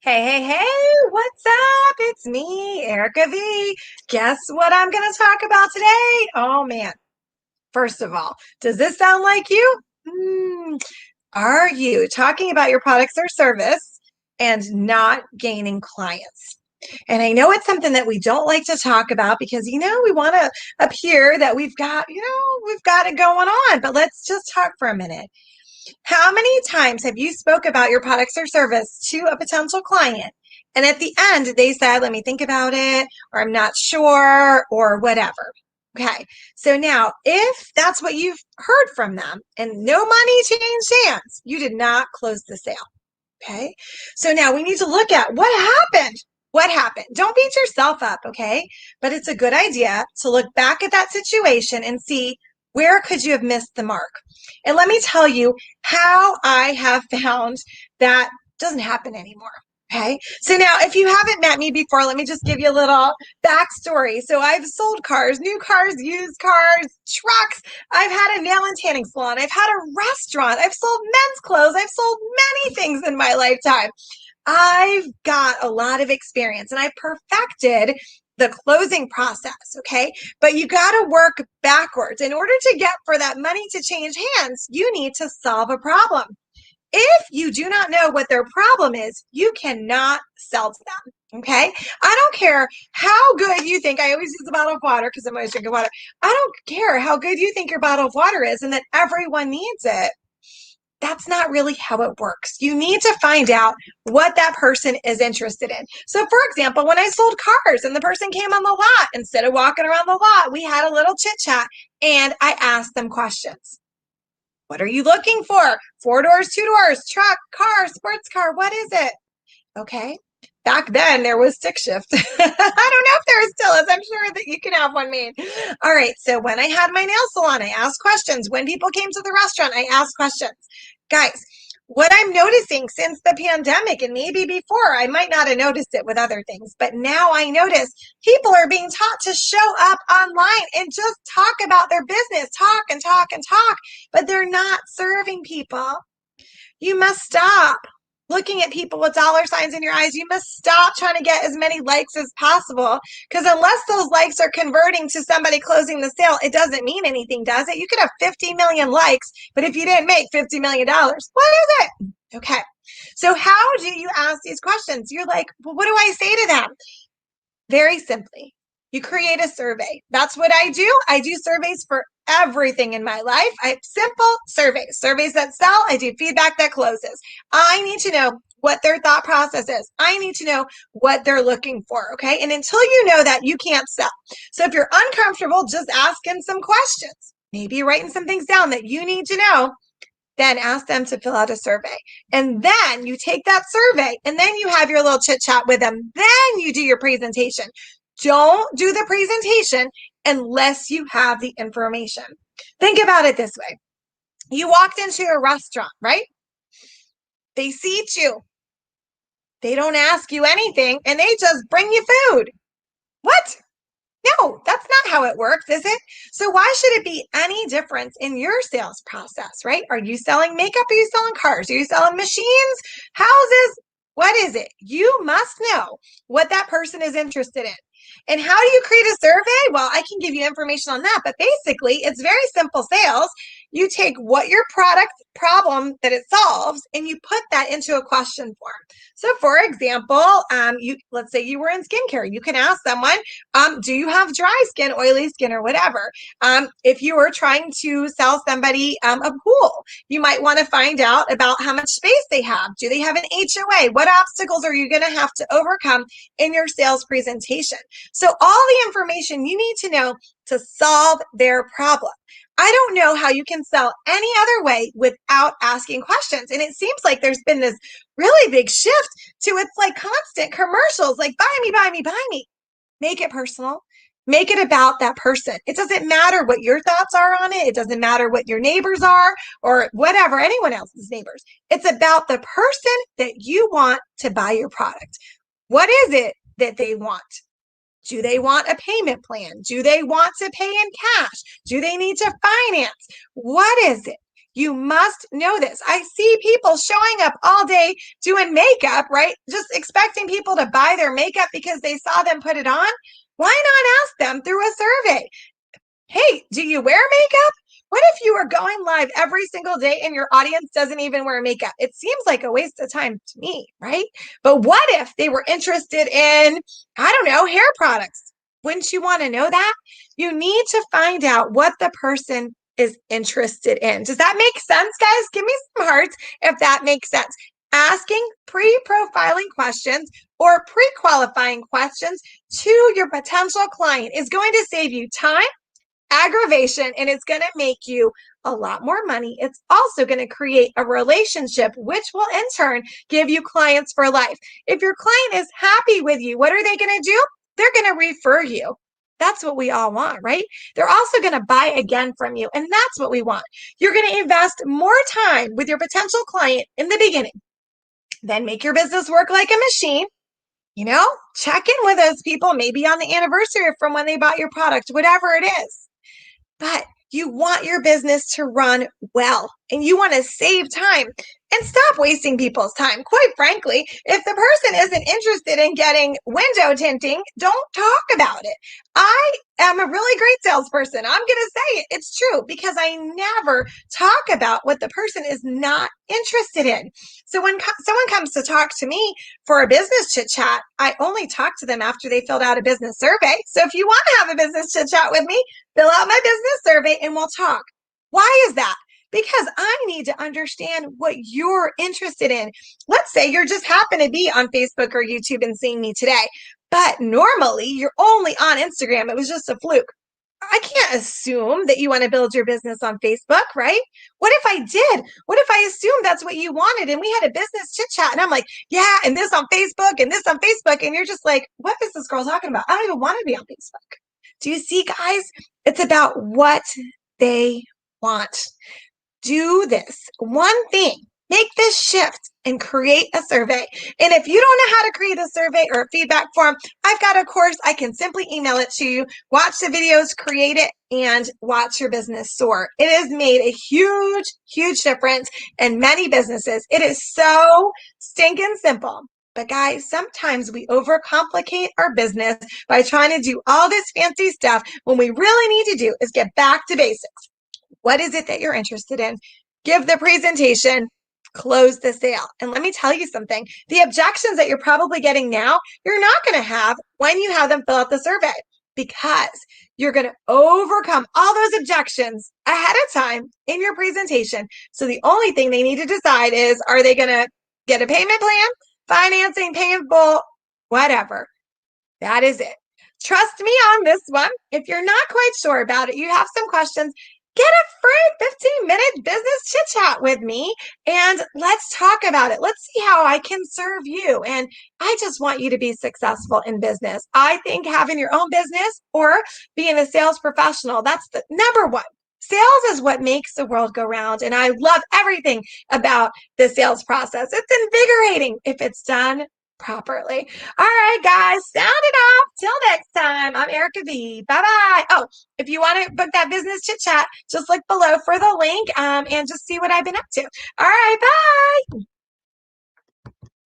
Hey, what's up? It's me, Erica V. Guess what I'm going to talk about today? Oh man. First of all, does this sound like you? Are you talking about your products or service and not gaining clients? And I know it's something that we don't like to talk about because, we want to appear that we've got it going on, but let's just talk for a minute. How many times have you spoke about your products or service to a potential client and at the end they said, let me think about it, or I'm not sure, or whatever? Okay, so now if that's what you've heard from them and no money changed hands, you did not close the sale. Okay, so now we need to look at what happened. What happened? Don't beat yourself up, okay? But it's a good idea to look back at that situation and see where could you have missed the mark. And let me tell you how I have found that doesn't happen anymore. Okay. So now, if you haven't met me before, let me just give you a little backstory. So I've sold cars, new cars, used cars, trucks. I've had a nail and tanning salon. I've had a restaurant. I've sold men's clothes. I've sold many things in my lifetime. I've got a lot of experience and I perfected the closing process. Okay. But you got to work backwards. In order to get for that money to change hands, you need to solve a problem. If you do not know what their problem is, you cannot sell to them. Okay. I don't care how good you think. I always use a bottle of water because I'm always drinking water. I don't care how good you think your bottle of water is and that everyone needs it. That's not really how it works. You need to find out what that person is interested in. So, for example, when I sold cars and the person came on the lot, instead of walking around the lot, we had a little chit chat and I asked them questions. What are you looking for? Four doors, two doors, truck, car, sports car. What is it? Okay. Back then there was stick shift. I don't know if there still is. I'm sure that you can have one made. All right. So when I had my nail salon, I asked questions. When people came to the restaurant, I asked questions. Guys, what I'm noticing since the pandemic and maybe before, I might not have noticed it with other things, but now I notice people are being taught to show up online and just talk about their business, talk and talk and talk, but they're not serving people. You must stop looking at people with dollar signs in your eyes. You must stop trying to get as many likes as possible because unless those likes are converting to somebody closing the sale, it doesn't mean anything, does it? You could have 50 million likes, but if you didn't make $50 million, what is it? Okay. So how do you ask these questions? You're like, well, what do I say to them? Very simply, you create a survey. That's what I do. I do surveys for everything in my life. I have simple surveys that sell. I do feedback that closes. I need to know what their thought process is. I need to know what they're looking for. Okay. And until you know that, you can't sell. So if you're uncomfortable, just asking some questions, maybe writing some things down that you need to know, then ask them to fill out a survey. And then you take that survey and then you have your little chit chat with them. Then you do your presentation. Don't do the presentation unless you have the information. Think about it this way. You walked into a restaurant, right? They seat you. They don't ask you anything and they just bring you food. What? No, that's not how it works, is it? So why should it be any difference in your sales process, right? Are you selling makeup? Are you selling cars? Are you selling machines, houses? What is it? You must know what that person is interested in. And how do you create a survey? Well, I can give you information on that, but basically it's very simple sales. You take what your product problem that it solves and you put that into a question form. So for example, let's say you were in skincare. You can ask someone, do you have dry skin, oily skin, or whatever? If you were trying to sell somebody a pool, you might want to find out about how much space they have. Do they have an HOA? What obstacles are you going to have to overcome in your sales presentation? So all the information you need to know to solve their problem. I don't know how you can sell any other way without asking questions. And it seems like there's been this really big shift to it's like constant commercials, like buy me, buy me, buy me. Make it personal. Make it about that person. It doesn't matter what your thoughts are on it. It doesn't matter what your neighbors are or whatever, anyone else's neighbors. It's about the person that you want to buy your product. What is it that they want? Do they want a payment plan? Do they want to pay in cash? Do they need to finance? What is it? You must know this. I see people showing up all day doing makeup, right? Just expecting people to buy their makeup because they saw them put it on. Why not ask them through a survey? Hey, do you wear makeup? What if you were going live every single day and your audience doesn't even wear makeup? It seems like a waste of time to me, right? But what if they were interested in, I don't know, hair products? Wouldn't you want to know that? You need to find out what the person is interested in. Does that make sense, guys? Give me some hearts if that makes sense. Asking pre-profiling questions or pre-qualifying questions to your potential client is going to save you time, aggravation, and it's going to make you a lot more money. It's also going to create a relationship, which will in turn give you clients for life. If your client is happy with you, what are they going to do? They're going to refer you. That's what we all want, right? They're also going to buy again from you, and that's what we want. You're going to invest more time with your potential client in the beginning, then make your business work like a machine. Check in with those people, maybe on the anniversary from when they bought your product, whatever it is. But you want your business to run well, and you want to save time and stop wasting people's time. Quite frankly, if the person isn't interested in getting window tinting, don't talk about it. I am a really great salesperson. I'm going to say it. It's true because I never talk about what the person is not interested in. So when someone comes to talk to me for a business chit chat, I only talk to them after they filled out a business survey. So if you want to have a business chit chat with me, fill out my business survey and we'll talk. Why is that? Because I need to understand what you're interested in. Let's say you're just happen to be on Facebook or YouTube and seeing me today, but normally you're only on Instagram. It was just a fluke. I can't assume that you want to build your business on Facebook, right? What if I did? What if I assumed that's what you wanted and we had a business chit chat and I'm like, yeah, and this on Facebook and this on Facebook. And you're just like, what is this girl talking about? I don't even want to be on Facebook. Do you see, guys? It's about what they want. Do this one thing. Make this shift and create a survey. And if you don't know how to create a survey or a feedback form, I've got a course. I can simply email it to you. Watch the videos, create it, and watch your business soar. It has made a huge, huge difference in many businesses. It is so stinking simple. But guys, sometimes we overcomplicate our business by trying to do all this fancy stuff when we really need to do is get back to basics. What is it that you're interested in? Give the presentation, close the sale. And let me tell you something, the objections that you're probably getting now, you're not going to have when you have them fill out the survey because you're going to overcome all those objections ahead of time in your presentation. So the only thing they need to decide is, are they going to get a payment plan, financing, payable, whatever. That is it. Trust me on this one. If you're not quite sure about it, you have some questions, get a free 15-minute business chit chat with me and let's talk about it. Let's see how I can serve you. And I just want you to be successful in business. I think having your own business or being a sales professional, that's the number one. Sales is what makes the world go round. And I love everything about the sales process. It's invigorating if it's done properly. All right, guys, sound it off. Till next time, I'm Erica V. Bye-bye. Oh, if you want to book that business chit chat, just look below for the link and just see what I've been up to. All right, bye.